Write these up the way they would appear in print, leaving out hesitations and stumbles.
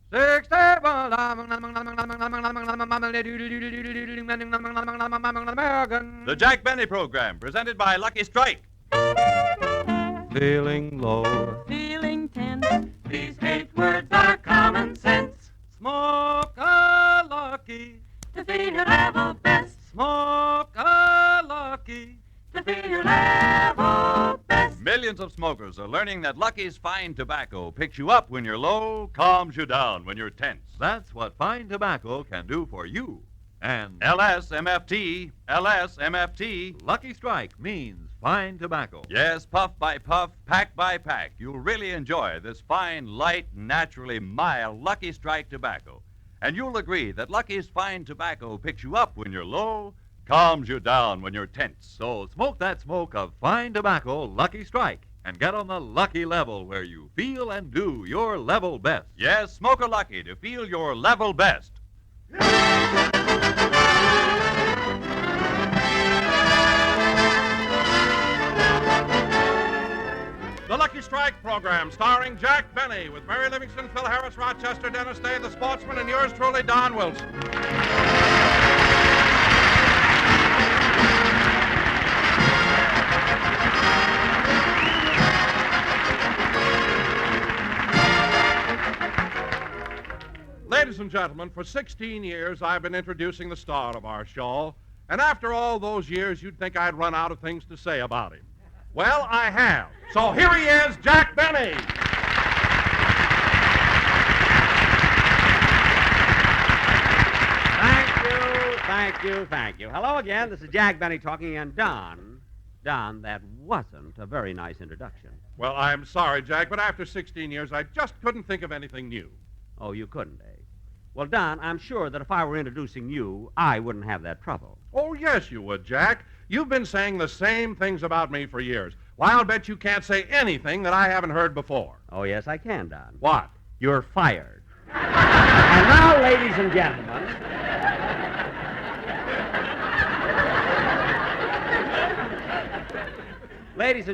The Jack Benny Program, presented by Lucky Strike. Feeling low, Feeling tense. These 8 words are common sense. smoke a lucky, To feel your level best. smoke a lucky. To feel your level best. Millions of smokers are learning that Lucky's fine tobacco picks you up when you're low, calms you down when you're tense. That's what fine tobacco can do for you. And LSMFT, LSMFT. Lucky Strike means fine tobacco. Yes, puff by puff, pack by pack, you'll really enjoy this fine, light, naturally mild Lucky Strike tobacco. And you'll agree that Lucky's fine tobacco picks you up when you're low, calms you down when you're tense. So smoke that smoke of fine tobacco, Lucky Strike, and get on the lucky level where you feel and do your level best. Yes, smoke a Lucky to feel your level best. The Lucky Strike program, starring Jack Benny, with Mary Livingston, Phil Harris, Rochester, Dennis Day, the sportsman, and yours truly, Don Wilson. Ladies and gentlemen, for 16 years, I've been introducing the star of our show, and after all those years, you'd think I'd run out of things to say about him. Well, I have. So here he is, Jack Benny. Thank you. Hello again. This is Jack Benny talking, and Don, that wasn't a very nice introduction. Well, I'm sorry, Jack, but after 16 years, I just couldn't think of anything new. Oh, you couldn't, eh? Well, Don, I'm sure that if I were introducing you, I wouldn't have that trouble. Oh, yes, you would, Jack. You've been saying the same things about me for years. Well, I'll bet you can't say anything that I haven't heard before. Oh, yes, I can, Don. What? You're fired. And now, ladies and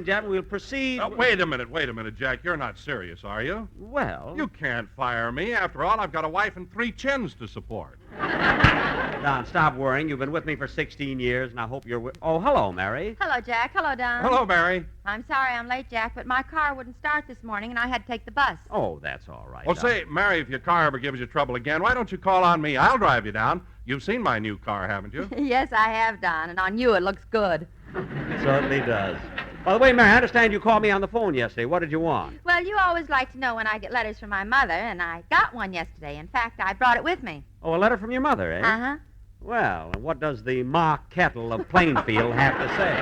gentlemen, we'll proceed. Wait a minute, Jack. You're not serious, are you? Well, You can't fire me. After all, I've got a wife and 3 chins to support. Don, stop worrying. You've been with me for 16 years, and I hope you're Oh, hello, Mary. Hello, Jack. Hello, Don. Hello, Mary. I'm sorry I'm late, Jack, but my car wouldn't start this morning, and I had to take the bus. Oh, that's all right. Well, Don. say, Mary, if your car ever gives you trouble again, why don't you call on me? I'll drive you down. You've seen my new car, haven't you? Yes, I have, Don, and on you it looks good. It certainly does. By the way, Mary, I understand you called me on the phone yesterday. What did you want? Well, you always like to know when I get letters from my mother, and I got one yesterday. In fact, I brought it with me. Oh, a letter from your mother, eh? Uh-huh. Well, what does the Ma Kettle of Plainfield have to say?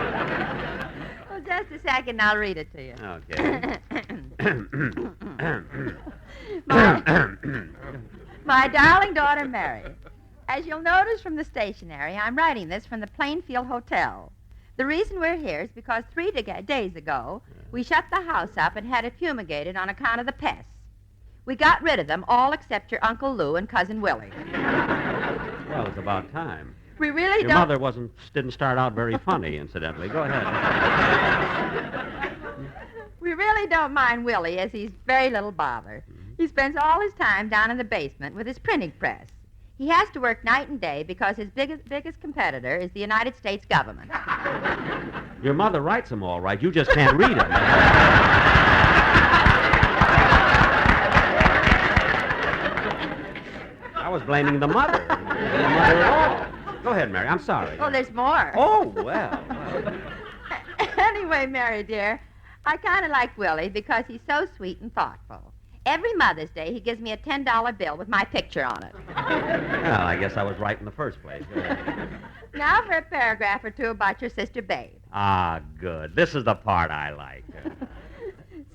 Well, just a second, and I'll read it to you. Okay. My darling daughter, Mary, as you'll notice from the stationery, I'm writing this from the Plainfield Hotel. The reason we're here is because 3 days ago, we shut the house up and had it fumigated on account of the pests. We got rid of them, all except your Uncle Lou and Cousin Willie. Well, it's about time. We really Your don't... mother didn't start out very funny, incidentally. Go ahead. We really don't mind Willie, as he's very little bother. He spends all his time down in the basement with his printing press. He has to work night and day because his biggest competitor is the United States government. Your mother writes them all right. You just can't read them. I was blaming the mother. The mother at all. Go ahead, Mary. I'm sorry. Oh, there's more. Oh, well. Anyway, Mary, dear, I kind of like Willie because he's so sweet and thoughtful. Every Mother's Day, he gives me a $10 bill with my picture on it. Well, I guess I was right in the first place. Now for a paragraph or two about your sister Babe. Ah, good. This is the part I like.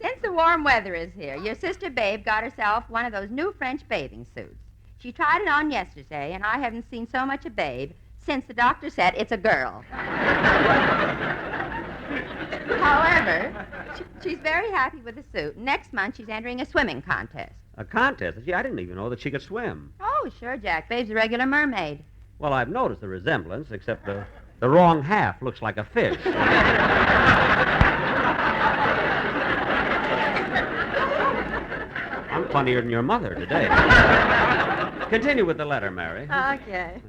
Since the warm weather is here, your sister Babe got herself one of those new French bathing suits. She tried it on yesterday, and I haven't seen so much of Babe since the doctor said it's a girl. However, she's very happy with the suit. Next month, she's entering a swimming contest. A contest? Gee, I didn't even know that she could swim. Oh, sure, Jack. Babe's a regular mermaid. Well, I've noticed the resemblance, except the wrong half looks like a fish. I'm funnier than your mother today. Continue with the letter, Mary. Okay.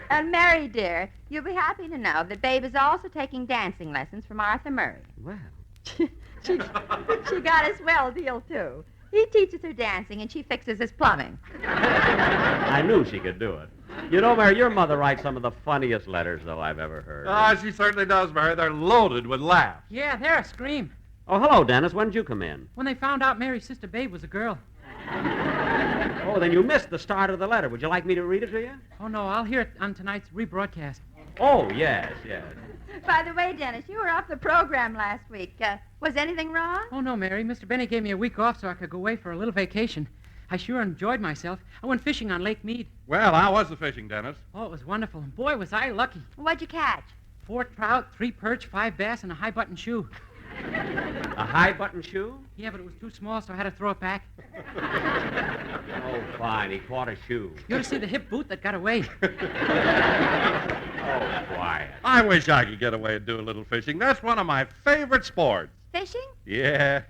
And Mary, dear, you'll be happy to know that Babe is also taking dancing lessons from Arthur Murray. Well, She got a swell deal, too. He teaches her dancing, and she fixes his plumbing. I knew she could do it. You know, Mary, your mother writes some of the funniest letters, though, I've ever heard. Ah, she certainly does, Mary. They're loaded with laughs. Yeah, they're a scream. Oh, hello, Dennis. When did you come in? When they found out Mary's sister Babe was a girl. Oh, then you missed the start of the letter. Would you like me to read it to you? Oh, no, I'll hear it on tonight's rebroadcast. Oh, yes. By the way, Dennis, you were off the program last week. Was anything wrong? Oh, no, Mary. Mr. Benny gave me a week off so I could go away for a little vacation. I sure enjoyed myself. I went fishing on Lake Mead. Well, how was the fishing, Dennis? Oh, it was wonderful. And boy, was I lucky. What'd you catch? 4 trout, 3 perch, 5 bass, and a high-button shoe. A high-button shoe? Yeah, but it was too small, so I had to throw it back. Oh, fine. He caught a shoe. You ought to see the hip boot that got away. Oh, quiet. I wish I could get away and do a little fishing. That's one of my favorite sports. Fishing? Yeah.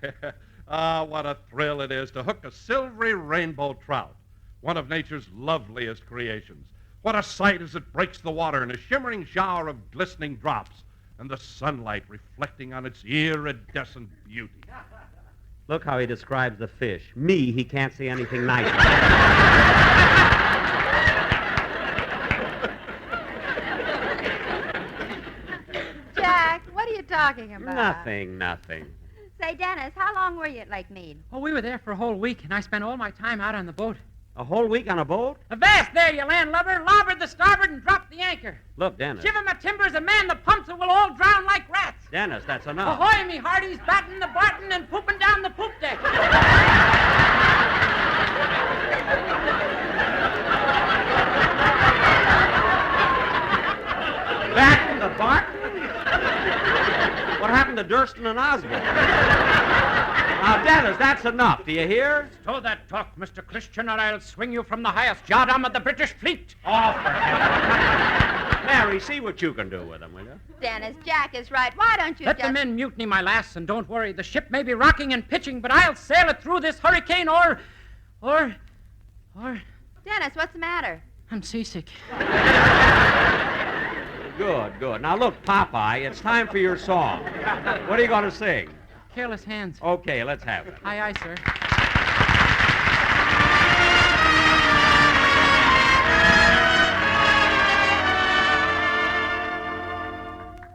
Ah, what a thrill it is to hook a silvery rainbow trout, one of nature's loveliest creations. What a sight as it breaks the water in a shimmering shower of glistening drops, and the sunlight reflecting on its iridescent beauty. Look how he describes the fish. Me, he can't see anything nicer. Jack, what are you talking about? Nothing. Say, Dennis, how long were you at Lake Mead? Oh, we were there for a whole week, and I spent all my time out on the boat. A whole week on a boat? Avast there, you landlubber! Larboard the starboard and drop the anchor. Look, Dennis. Shiver my timbers, a man the pumps or we'll all drown like rats. Dennis, that's enough. Ahoy, me hearties, batting the barton and pooping down the poop deck. Back in the barton? What happened to Durston and Osborne? Now, Dennis, that's enough. Do you hear? Stow that talk, Mr. Christian, or I'll swing you from the highest yard-arm of the British fleet. Oh, for heaven's sake. Mary, see what you can do with him, will you? Dennis, Jack is right. Why don't you Let just... the men mutiny, my lass, and don't worry. The ship may be rocking and pitching, but I'll sail it through this hurricane or... Dennis, what's the matter? I'm seasick. Good. Now, look, Popeye, it's time for your song. What are you going to sing? Careless hands. Okay, let's have it. Aye, aye, sir.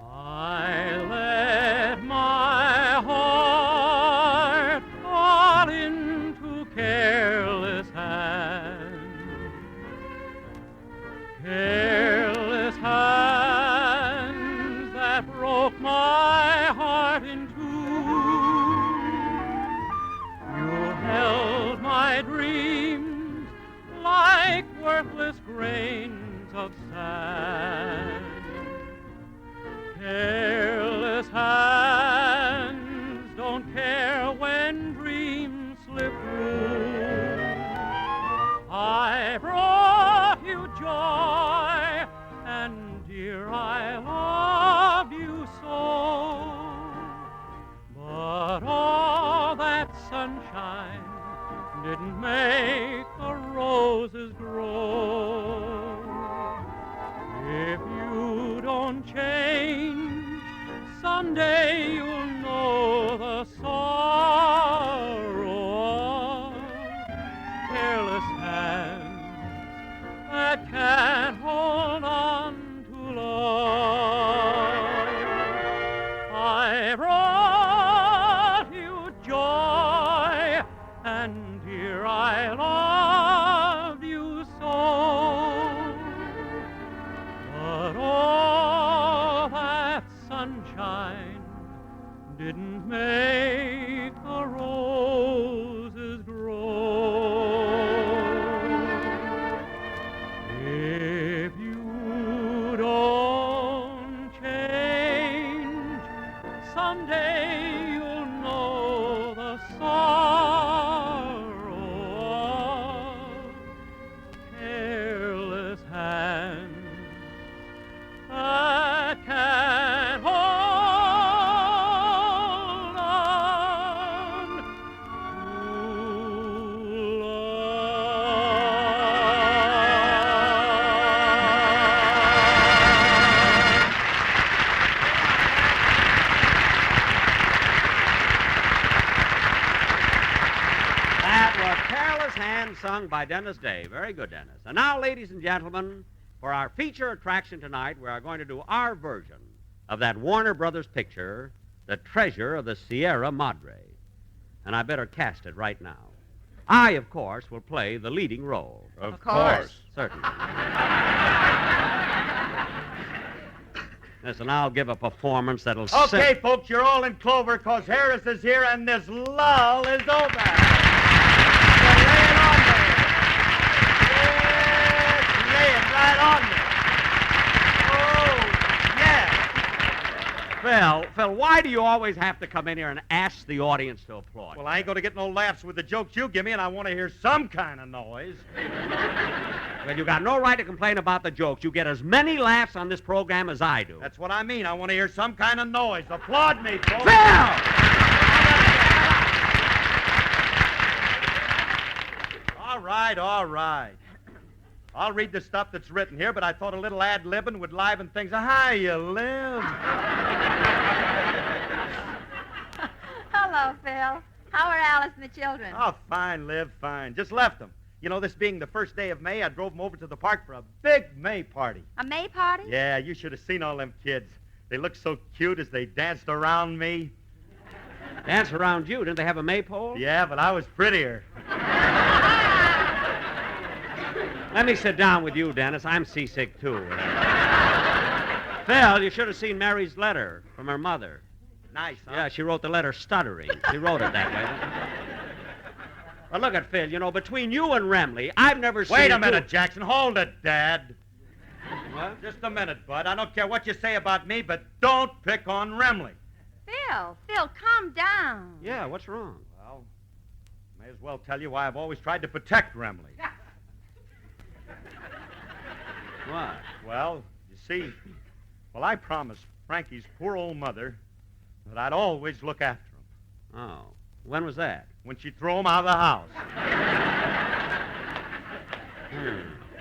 I let my heart fall into careless hands. Careless hands that broke my heart in two. You held my dreams like worthless grains of sand. Careless hands don't care when dreams slip through. I brought you joy, and dear, I love you so. But all that sunshine didn't make the roses grow. If you don't change, someday you'll know the sorrow of careless hands that can't hold on to love. I brought you joy, and dear, I love you so. But all that sunshine hand sung by Dennis Day. Very good, Dennis. And now, ladies and gentlemen, for our feature attraction tonight, we are going to do our version of that Warner Brothers picture, The Treasure of the Sierra Madre. And I better cast it right now. I, of course, will play the leading role. Of course. Certainly. Listen, I'll give a performance that'll... Okay, folks, you're all in clover because Harris is here and this lull is over. So lay it on there. Yes, lay it right on there. Oh, yes. Phil, why do you always have to come in here and ask the audience to applaud? Well, I ain't going to get no laughs with the jokes you give me, and I want to hear some kind of noise. Well, you got no right to complain about the jokes. You get as many laughs on this program as I do. That's what I mean. I want to hear some kind of noise. Applaud me, folks. Phil! All right, all right. I'll read the stuff that's written here, but I thought a little ad-libbing would liven things. Hi, you live. Hello, Phil. How are Alice and the children? Oh, fine, Liv, fine. Just left them. You know, this being the first day of May, I drove them over to the park for a big May party. A May party? Yeah, you should have seen all them kids. They looked so cute as they danced around me. Dance around you. Didn't they have a maypole? Yeah, but I was prettier. Let me sit down with you, Dennis. I'm seasick, too. Phil, you should have seen Mary's letter from her mother. Nice, huh? Yeah, she wrote the letter stuttering. She wrote it that way. Well, look at Phil. You know, between you and Remley, I've never seen... Wait a minute, Jackson. Hold it, Dad. What? Just a minute, Bud. I don't care what you say about me, but don't pick on Remley. Phil, calm down. Yeah, what's wrong? Well, may as well tell you why I've always tried to protect Remley. What? Well, you see, I promised Frankie's poor old mother that I'd always look after him. Oh. When was that? When she'd throw him out of the house.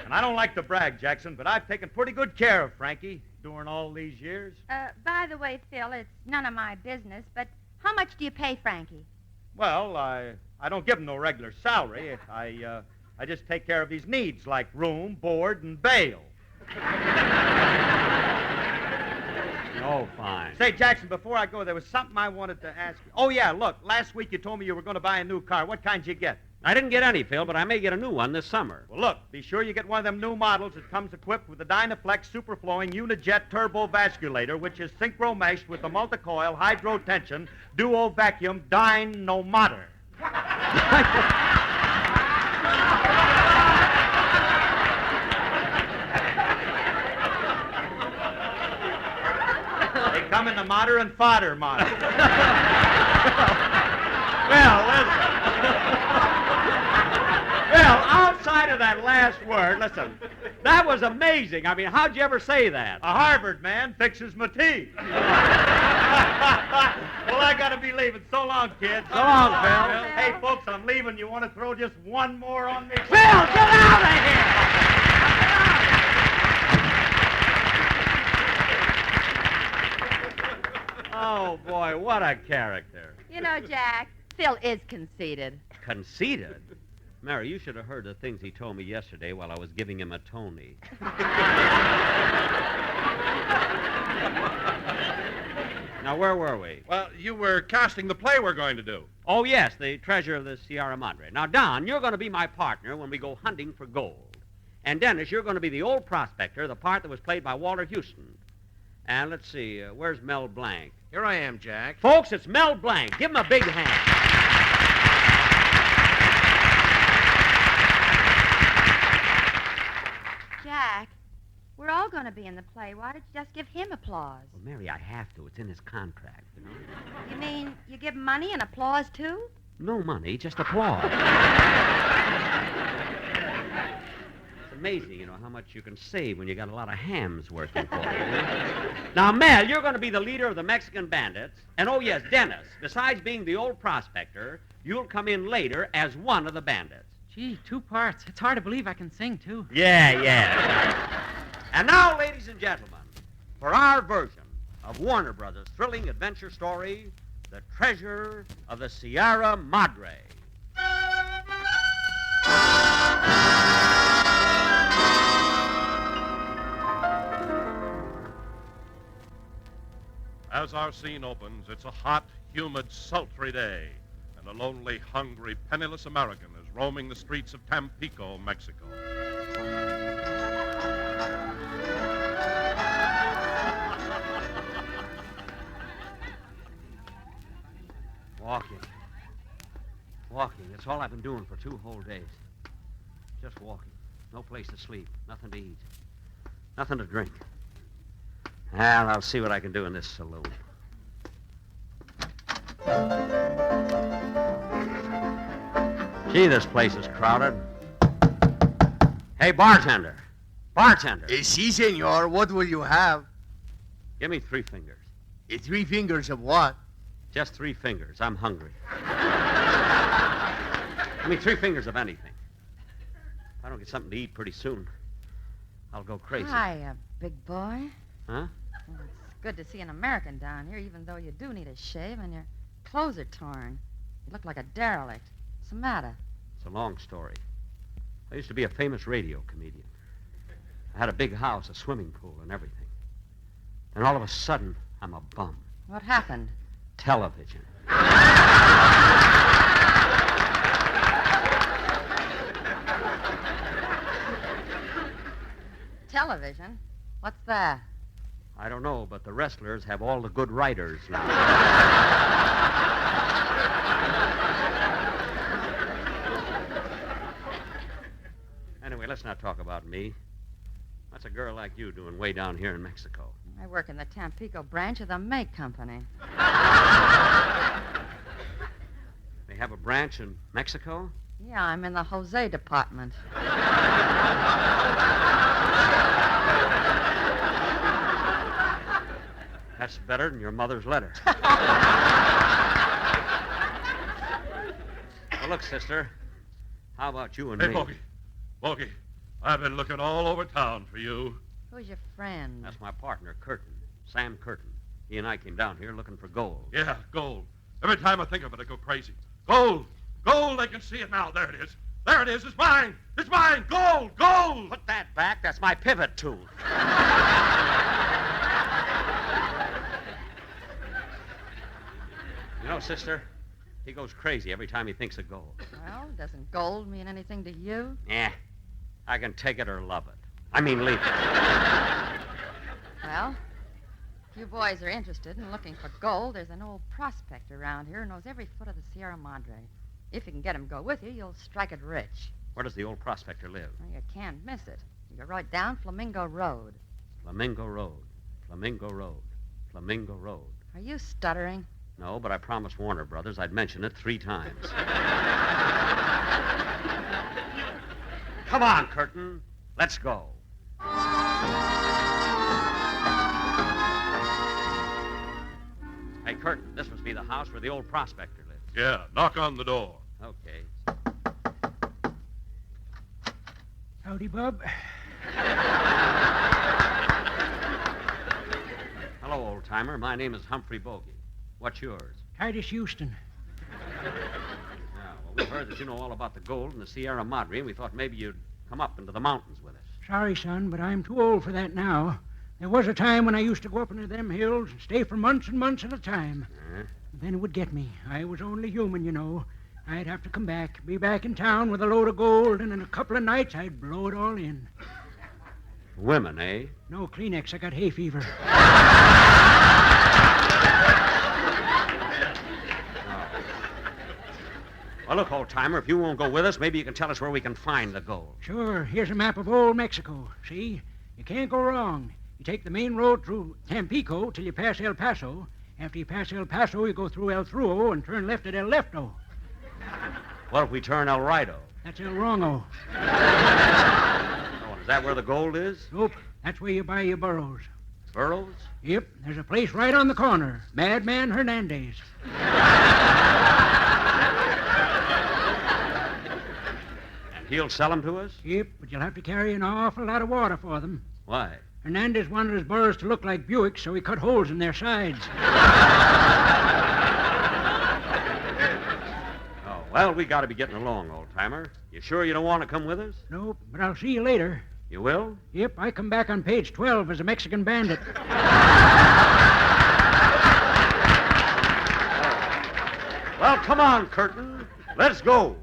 And I don't like to brag, Jackson, but I've taken pretty good care of Frankie during all these years. By the way, Phil, it's none of my business, but how much do you pay Frankie? Well, I don't give him no regular salary. I just take care of his needs, like room, board, and bail. Oh, fine. Say, Jackson, before I go, there was something I wanted to ask you. Oh, yeah, look, last week you told me you were going to buy a new car. What kind did you get? I didn't get any, Phil, but I may get a new one this summer. Well, look, be sure you get one of them new models that comes equipped with the Dynaflex Superflowing Unijet Turbo Vasculator, which is synchro-meshed with the multi-coil hydro-tension duo vacuum dynomotor. They come in the modder and fodder model. Well, listen. Well, outside of that last word, listen, that was amazing. I mean, how'd you ever say that? A Harvard man fixes my teeth. Well, I got to be leaving. So long, kids. So long, Phil. Hey, folks, I'm leaving. You want to throw just one more on me? Phil, get out of here! Oh, boy, what a character. You know, Jack, Phil is conceited. Conceited? Mary, you should have heard the things he told me yesterday while I was giving him a Tony. Now, where were we? Well, you were casting the play we're going to do. Oh, yes, The Treasure of the Sierra Madre. Now, Don, you're going to be my partner when we go hunting for gold. And, Dennis, you're going to be the old prospector, the part that was played by Walter Houston. And let's see, where's Mel Blanc? Here I am, Jack. Folks, it's Mel Blanc. Give him a big hand. Jack, we're all going to be in the play. Why did you just give him applause? Well, Mary, I have to. It's in his contract, you know. You mean you give him money and applause, too? No money, just applause. It's amazing, you know, how much you can save when you got a lot of hams working for you. Now, Mel, you're going to be the leader of the Mexican bandits. And, oh, yes, Dennis, besides being the old prospector, you'll come in later as one of the bandits. Gee, 2 parts. It's hard to believe I can sing, too. Yeah. And now, ladies and gentlemen, for our version of Warner Brothers' thrilling adventure story, The Treasure of the Sierra Madre. As our scene opens, it's a hot, humid, sultry day, and a lonely, hungry, penniless American is roaming the streets of Tampico, Mexico. Walking. Walking. That's all I've been doing for 2 whole days. Just walking. No place to sleep. Nothing to eat. Nothing to drink. Well, I'll see what I can do in this saloon. Gee, this place is crowded. Hey, bartender. Bartender. Si, senor. What will you have? Give me 3 fingers. 3 fingers of what? Just 3 fingers. I'm hungry. Give me 3 fingers of anything. If I don't get something to eat pretty soon, I'll go crazy. Hiya, big boy. Huh? Well, it's good to see an American down here, even though you do need a shave and your clothes are torn. You look like a derelict. What's the matter? It's a long story. I used to be a famous radio comedian. I had a big house, a swimming pool, and everything. Then all of a sudden, I'm a bum. What happened? Television. Television? What's that? I don't know, but the wrestlers have all the good writers now. Anyway, let's not talk about me. What's a girl like you doing way down here in Mexico? I work in the Tampico branch of the Make Company. They have a branch in Mexico? Yeah, I'm in the Jose department. That's better than your mother's letter. Well, look, sister. How about you and Hey, me? Bogey, I've been looking all over town for you. Who's your friend? That's my partner, Curtin. Sam Curtin. He and I came down here looking for gold. Yeah, gold. Every time I think of it, I go crazy. Gold! Gold! I can see it now. There it is. There it is. It's mine. It's mine. Gold! Gold! Put that back. That's my pivot tool. You know, sister, he goes crazy every time he thinks of gold. Well, doesn't gold mean anything to you? Yeah, I can take it or love it. I mean, leave it. Well, if you boys are interested in looking for gold, there's an old prospector around here who knows every foot of the Sierra Madre. If you can get him to go with you, you'll strike it rich. Where does the old prospector live? Well, you can't miss it. You go right down Flamingo Road. Flamingo Road. Flamingo Road. Flamingo Road. Are you stuttering? No, but I promised Warner Brothers I'd mention it 3 times. Come on, Curtin. Let's go. Hey, Curtin, this must be the house where the old prospector lives. Yeah, knock on the door. Okay. Howdy, Bub. Hello, old-timer. My name is Humphrey Bogey. What's yours? Titus Houston. Yeah, well, we've heard that you know all about the gold in the Sierra Madre, and we thought maybe you'd come up into the mountains with us. Sorry, son, but I'm too old for that now. There was a time when I used to go up into them hills and stay for months and months at a time. Then it would get me. I was only human, you know. I'd have to come back, be back in town with a load of gold, and in a couple of nights I'd blow it all in. Women, eh? No Kleenex, I got hay fever. Well, look, old-timer, if you won't go with us, maybe you can tell us where we can find the gold. Sure, here's a map of old Mexico. See? You can't go wrong. You take the main road through Tampico till you pass El Paso. After you pass El Paso, you go through El Truo and turn left at El Lefto. What if we turn El Rido? That's El Wrongo. Oh, and is that where the gold is? Nope, that's where you buy your burros. Burros? Yep, there's a place right on the corner. Madman Hernandez. And he'll sell them to us? Yep, but you'll have to carry an awful lot of water for them. Why? Hernandez wanted his burros to look like Buicks, so he cut holes in their sides. Oh, well, we got to be getting along, old-timer. You sure you don't want to come with us? Nope, but I'll see you later. You will? Yep, I come back on page 12 as a Mexican bandit. Well, come on, Curtin. Let's go.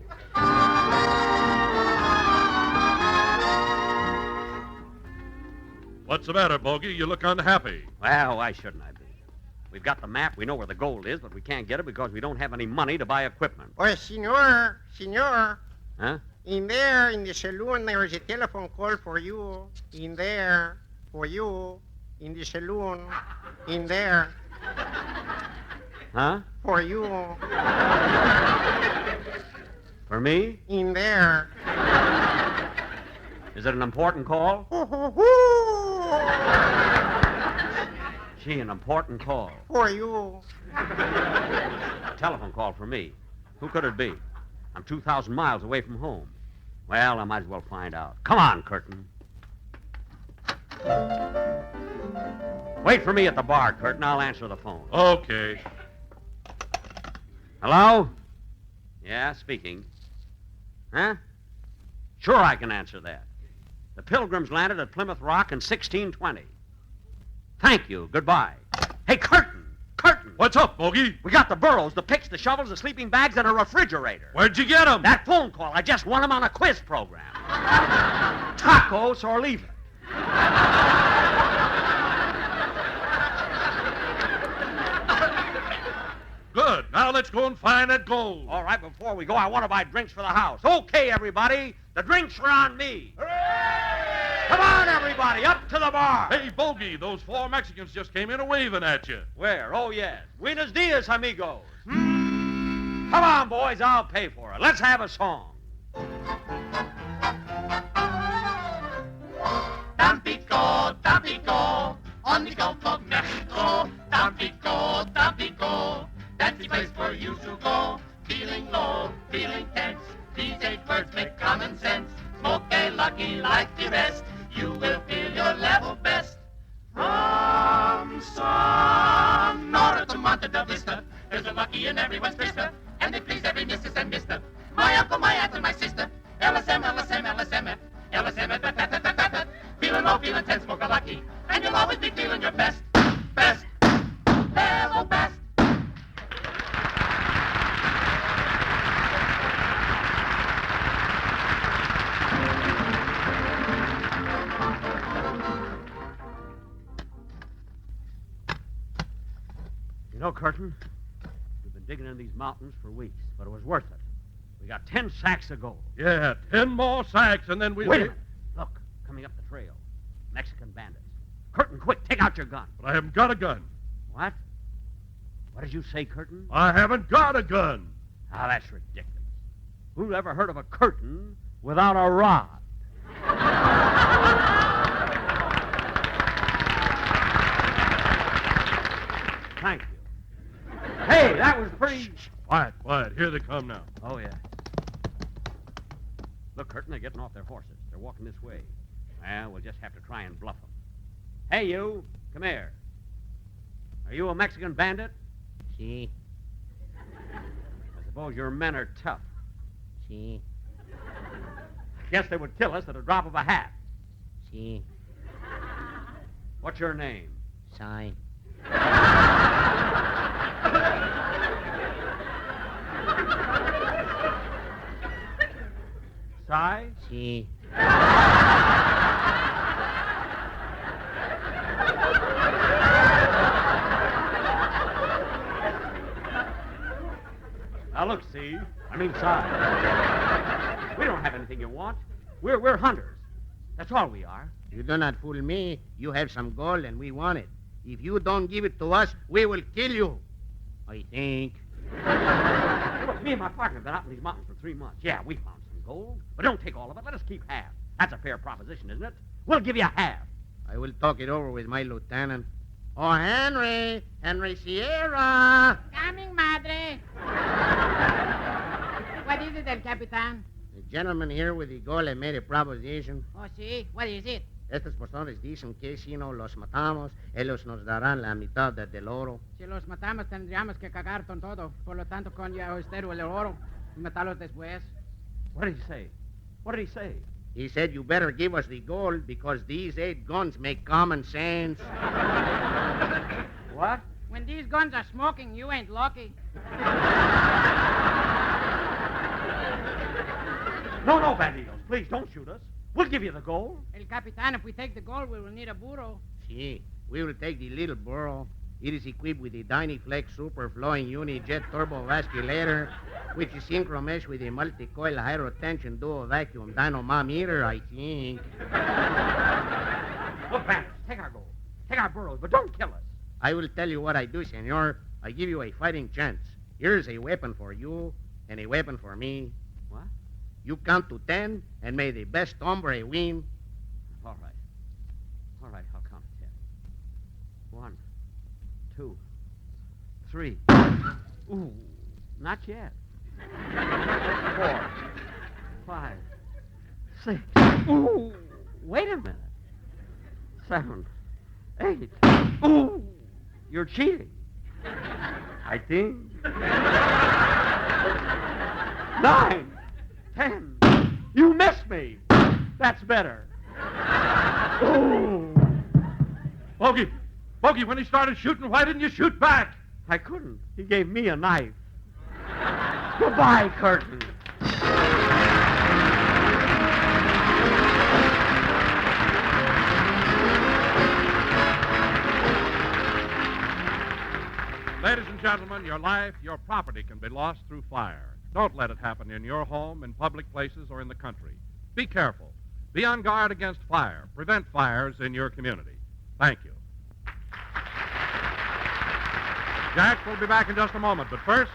What's the matter, Bogey? You look unhappy. Well, why shouldn't I be? We've got the map. We know where the gold is, but we can't get it because we don't have any money to buy equipment. Oh, senor. Huh? In there, in the saloon, there is a telephone call for you. In there, for you. In the saloon, in there, Huh? for you. For me? In there. Is it an important call? Gee, an important call. For you. A telephone call for me. Who could it be? I'm 2,000 miles away from home. Well, I might as well find out. Come on, Curtin. Wait for me at the bar, Curtin. I'll answer the phone. Okay. Hello? Yeah, speaking. Huh? Sure, I can answer that. The Pilgrims landed at Plymouth Rock in 1620. Thank you. Goodbye. Hey, Curtin! Curtin! What's up, Bogey? We got the burros, the picks, the shovels, the sleeping bags, and a refrigerator. Where'd you get them? That phone call, I just won them on a quiz program. Tacos or leave it. Good. Now let's go and find that gold. All right, before we go, I want to buy drinks for the house. Okay, everybody. The drinks are on me. Hooray! Come on, everybody, up to the bar. Hey, Bogey, those 4 Mexicans just came in waving at you. Where? Oh, yes. Buenos dias, amigos. Come on, boys, I'll pay for it. Let's have a song. Tampico, Tampico, on the Gulf of Mexico. Tampico, Tampico, that's the place for you to go. Feeling low, feeling tense, these 8 words make common sense. Smoke a lucky like the rest, you will feel your level best. From Sonora to Monte de Vista, there's a lucky in everyone's vista, and they please every missus and mister. My uncle, my aunt, and my sister. LSM, LSM, LSM, LSM, feeling low, feeling tense, smoke a lucky, and you'll always be feeling your best, best, level best. You know, Curtin, we've been digging in these mountains for weeks, but it was worth it. We got 10 sacks of gold. Yeah, 10 more sacks, and then we... Wait a minute. Look, coming up the trail. Mexican bandits. Curtin, quick, take out your gun. But I haven't got a gun. What? What did you say, Curtin? I haven't got a gun. Ah, that's ridiculous. Who ever heard of a curtain without a rod? Thank you. Hey, that was pretty... Quiet, quiet. Here they come now. Oh, yeah. Look, Curtin, they're getting off their horses. They're walking this way. Well, we'll just have to try and bluff them. Hey, you, come here. Are you a Mexican bandit? Si, I suppose your men are tough. si, I guess they would kill us at a drop of a hat. si, What's your name? sign. Si? Si. Now, look, Si. I mean, Si. We don't have anything you want. We're hunters. That's all we are. You do not fool me. You have some gold and we want it. If you don't give it to us, we will kill you. I think. Look, me and my partner have been out in these mountains for 3 months. Yeah, we found some gold. But don't take all of it. Let us keep half. That's a fair proposition, isn't it? We'll give you half. I will talk it over with my lieutenant. Oh, Henry! Henry Sierra! Coming, Madre. What is it, El Capitan? The gentleman here with the gold had made a proposition. Oh, sí. What is it? Estas personas dicen que si no los matamos, ellos nos darán la mitad del oro. Si los matamos, tendríamos que cagar con todo. Por lo tanto, con ya estero el oro y matarlos después. What did he say? What did he say? He said, you better give us the gold because these 8 guns make common sense. What? When these guns are smoking, you ain't lucky. No, bandidos. Please, don't shoot us. We'll give you the gold. El Capitan, if we take the gold, we will need a burro. See, we will take the little burro. It is equipped with the Dynaflex Superflowing Unijet Turbovasculator, which is synchromesh with the multi-coil high-rotation dual vacuum dynamometer, I think. Look, bandits, take our gold. Take our burros, but don't kill us. I will tell you what I do, senor. I give you a fighting chance. Here's a weapon for you and a weapon for me. What? You count to 10, and may the best hombre win. All right, I'll count to 10. 1, 2, 3. Ooh, not yet. 4, 5, 6. Ooh, wait a minute. 7, 8. Ooh, you're cheating. I think. 9, 10. You missed me. That's better. Ooh. Bogey, when he started shooting, why didn't you shoot back? I couldn't. He gave me a knife. Goodbye, Curtin. Ladies and gentlemen, your life, your property can be lost through fire. Don't let it happen in your home, in public places, or in the country. Be careful. Be on guard against fire. Prevent fires in your community. Thank you. Jack will be back in just a moment, but first...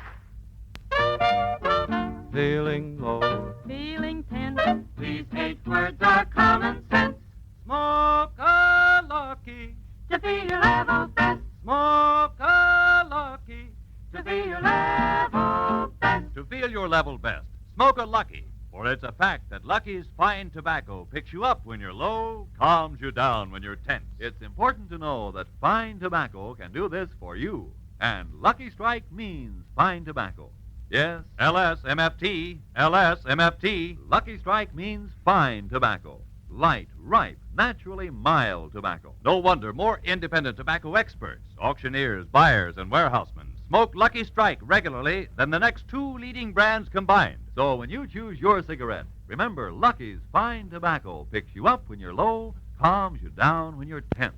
Feeling low. Feeling tense. These 8 words are common sense. Smoke a lucky To be your level best. Smoke a lucky To be your level best. To feel your level best, smoke a Lucky. For it's a fact that Lucky's fine tobacco picks you up when you're low, calms you down when you're tense. It's important to know that fine tobacco can do this for you. And Lucky Strike means fine tobacco. Yes, LSMFT, LSMFT. Lucky Strike means fine tobacco. Light, ripe, naturally mild tobacco. No wonder more independent tobacco experts, auctioneers, buyers, and warehousemen smoke Lucky Strike regularly than the next 2 leading brands combined. So when you choose your cigarette, remember Lucky's fine tobacco picks you up when you're low, calms you down when you're tense.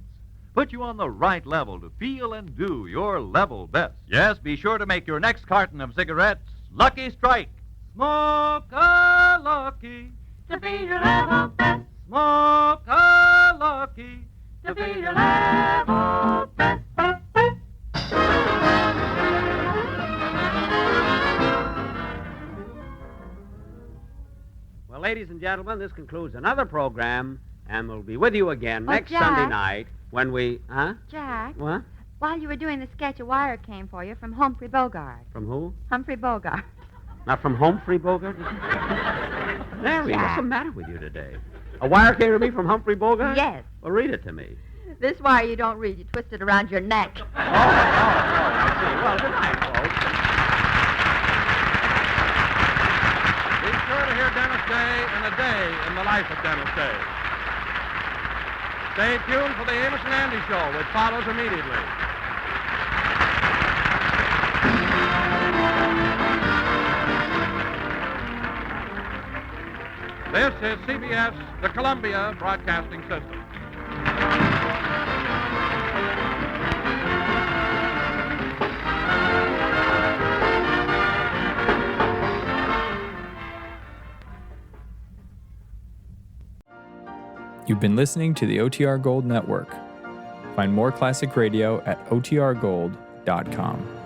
Put you on the right level to feel and do your level best. Yes, be sure to make your next carton of cigarettes Lucky Strike. Smoke a lucky To be your level best. Smoke a lucky To be your level best. Well, ladies and gentlemen, this concludes another program, and we'll be with you again next Jack. Sunday night when we... Huh? Jack, What? while you were doing the sketch, a wire came for you from Humphrey Bogart. From who? Humphrey Bogart. Not from Humphrey Bogart? Mary, Jack. what's the matter with you today? A wire came to me from Humphrey Bogart? Yes. Well, read it to me. This wire you don't read. You twist it around your neck. I see. Well, good night, folks. Be sure to hear Dennis Day and a day in the life of Dennis Day. Stay tuned for the Amos and Andy Show, which follows immediately. This is CBS, the Columbia Broadcasting System. You've been listening to the OTR Gold Network. Find more classic radio at otrgold.com.